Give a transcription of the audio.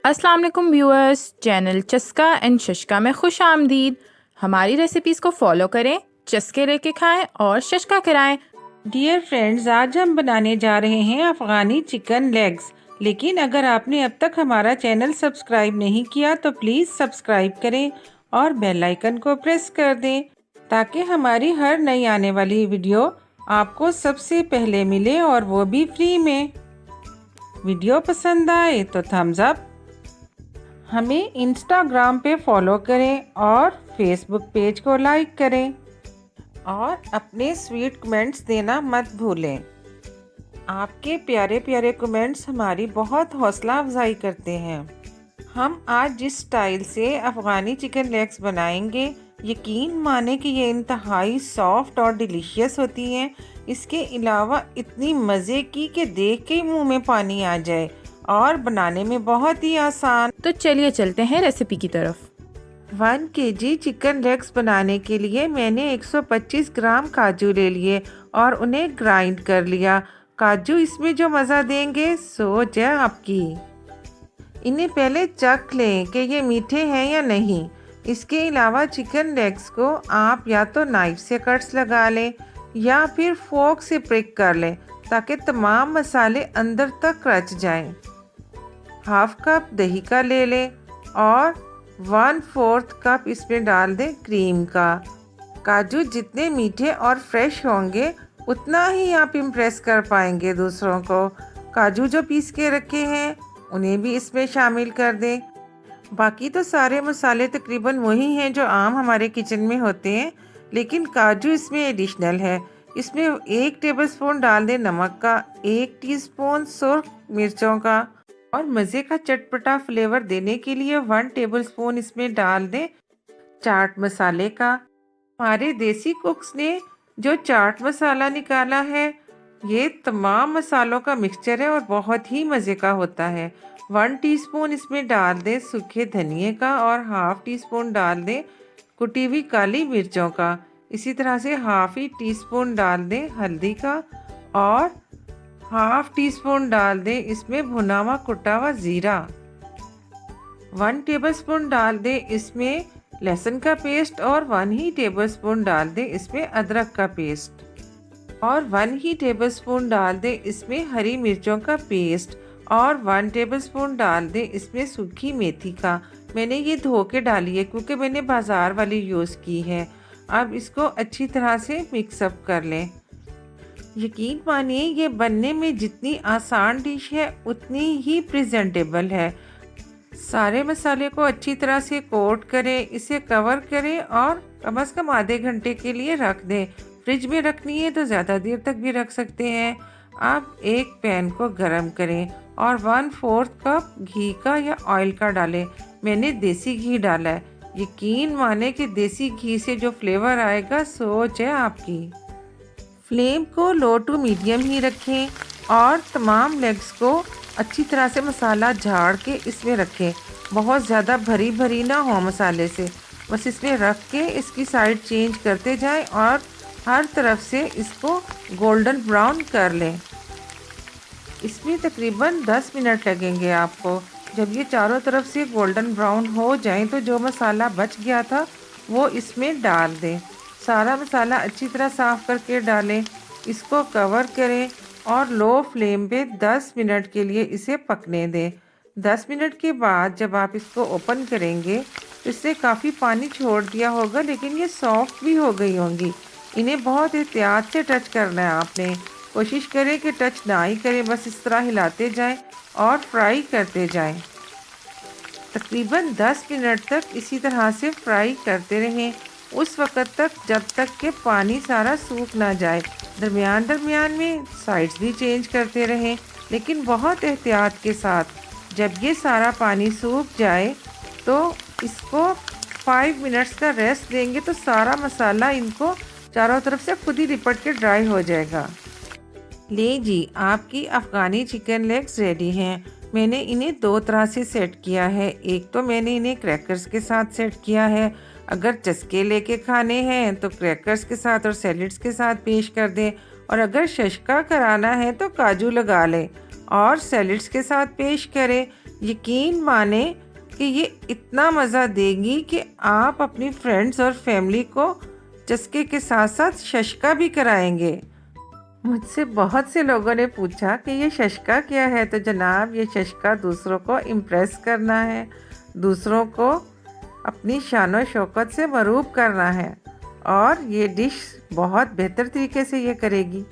अस्सलाम वालेकुम viewers, channel चस्का एंड शशका में खुश आमदीद। हमारी रेसिपीज़ को फॉलो करें, चस्के लेके खाएं और शशका कराएं। डियर फ्रेंड्स, आज हम बनाने जा रहे हैं अफ़गानी चिकन लेग्स। लेकिन अगर आपने अब तक हमारा चैनल सब्सक्राइब नहीं किया तो प्लीज़ सब्सक्राइब करें और बेल आइकन को प्रेस कर दें ताकि हमारी हर नई आने वाली वीडियो आपको सबसे पहले मिले और वो भी फ्री में। वीडियो पसंद आए तो थम्स अप, हमें इंस्टाग्राम पे फॉलो करें और फेसबुक पेज को लाइक करें और अपने स्वीट कमेंट्स देना मत भूलें। आपके प्यारे प्यारे कमेंट्स हमारी बहुत हौसला अफजाई करते हैं। हम आज जिस स्टाइल से अफ़गानी चिकन लेग्स बनाएंगे, यकीन माने कि ये इंतहाई सॉफ्ट और डिलीशियस होती हैं। इसके अलावा इतनी मज़े की कि देख के ही मुंह में पानी आ जाए और बनाने में बहुत ही आसान। तो चलिए चलते हैं रेसिपी की तरफ। 1 केजी चिकन लेग्स बनाने के लिए मैंने 125 ग्राम काजू ले लिए और उन्हें ग्राइंड कर लिया। काजू इसमें जो मज़ा देंगे सोच है आपकी। इन्हें पहले चख लें कि ये मीठे हैं या नहीं। इसके अलावा चिकन लेग्स को आप या तो नाइफ से कट्स लगा लें या फिर फोर्क से प्रिक कर लें ताकि तमाम मसाले अंदर तक रच जाएं। हाफ कप दही का ले लें और 1/4 कप इसमें डाल दें क्रीम का। काजू जितने मीठे और फ्रेश होंगे उतना ही आप इम्प्रेस कर पाएंगे दूसरों को। काजू जो पीस के रखे हैं उन्हें भी इसमें शामिल कर दें। बाकी तो सारे मसाले तकरीबन वही हैं जो आम हमारे किचन में होते हैं, लेकिन काजू इसमें एडिशनल है। इसमें 1 टेबलस्पून डाल दें नमक का, 1 टीस्पून सुर्ख मिर्चों का और मज़े का चटपटा फ्लेवर देने के लिए 1 टेबलस्पून इसमें डाल दें चाट मसाले का। हमारे देसी कुक्स ने जो चाट मसाला निकाला है ये तमाम मसालों का मिक्सचर है और बहुत ही मज़े का होता है। 1 टीस्पून इसमें डाल दें सूखे धनिए का और हाफ टी स्पून डाल दें कुटी हुई काली मिर्चों का। इसी तरह से हाफ ही टीस्पून डाल दें हल्दी का और हाफ टी स्पून डाल दें इसमें भुना हुआ कुटा हुआ ज़ीरा। 1 टेबलस्पून डाल दें इसमें लहसुन का पेस्ट और 1 ही टेबलस्पून डाल दें इसमें अदरक का पेस्ट और 1 ही टेबलस्पून डाल दें इसमें हरी मिर्चों का पेस्ट और 1 टेबलस्पून डाल दें इसमें सूखी मेथी का। मैंने ये धो के डाली है क्योंकि मैंने बाज़ार वाली यूज़ की है। अब इसको अच्छी तरह से मिक्सअप कर लें। यकीन मानिए ये बनने में जितनी आसान डिश है उतनी ही प्रेजेंटेबल है। सारे मसाले को अच्छी तरह से कोट करें, इसे कवर करें और कम से कम आधे घंटे के लिए रख दें। फ्रिज में रखनी है तो ज़्यादा देर तक भी रख सकते हैं। अब एक पैन को गरम करें और 1/4 कप घी का या ऑयल का डालें। मैंने देसी घी डाला है। यकीन माने कि देसी घी से जो फ्लेवर आएगा सोच है आपकी। फ्लेम को लो टू मीडियम ही रखें और तमाम लेग्स को अच्छी तरह से मसाला झाड़ के इसमें रखें। बहुत ज़्यादा भरी भरी ना हो मसाले से, बस इसमें रख के इसकी साइड चेंज करते जाएं और हर तरफ से इसको गोल्डन ब्राउन कर लें। इसमें तकरीबन 10 मिनट लगेंगे आपको। जब ये चारों तरफ से गोल्डन ब्राउन हो जाएं तो जो मसाला बच गया था वो इसमें डाल दें। सारा मसाला अच्छी तरह साफ़ करके डालें। इसको कवर करें और लो फ्लेम पे 10 मिनट के लिए इसे पकने दें। 10 मिनट के बाद जब आप इसको ओपन करेंगे तो इससे काफ़ी पानी छोड़ दिया होगा, लेकिन ये सॉफ्ट भी हो गई होंगी। इन्हें बहुत एहतियात से टच करना है आपने। कोशिश करें कि टच ना ही करें, बस इस तरह हिलाते जाएं और फ्राई करते जाएं। तकरीबन 10 मिनट तक इसी तरह से फ्राई करते रहें, उस वक़्त तक जब तक कि पानी सारा सूख ना जाए। दरमियान में साइड्स भी चेंज करते रहें, लेकिन बहुत एहतियात के साथ। जब ये सारा पानी सूख जाए तो इसको 5 मिनट्स का रेस्ट देंगे तो सारा मसाला इनको चारों तरफ से खुद ही लिपट के ड्राई हो जाएगा। ले जी, आपकी अफ़गानी चिकन लेग्स रेडी हैं। मैंने इन्हें 2 तरह से सेट किया है। एक तो मैंने इन्हें क्रैकर्स के साथ सेट किया है। अगर चस्के लेके खाने हैं तो क्रैकर्स के साथ और सैलेड्स के साथ पेश कर दें, और अगर शशका कराना है तो काजू लगा लें और सैलेड्स के साथ पेश करें। यकीन माने कि ये इतना मज़ा देगी कि आप अपनी फ्रेंड्स और फैमिली को चस्के के साथ साथ शशका भी कराएंगे। मुझसे बहुत से लोगों ने पूछा कि ये शशका क्या है, तो जनाब ये शशका दूसरों को इम्प्रेस करना है, दूसरों को अपनी शान शौकत से मरूब करना है और ये डिश बहुत बेहतर तरीके से ये करेगी।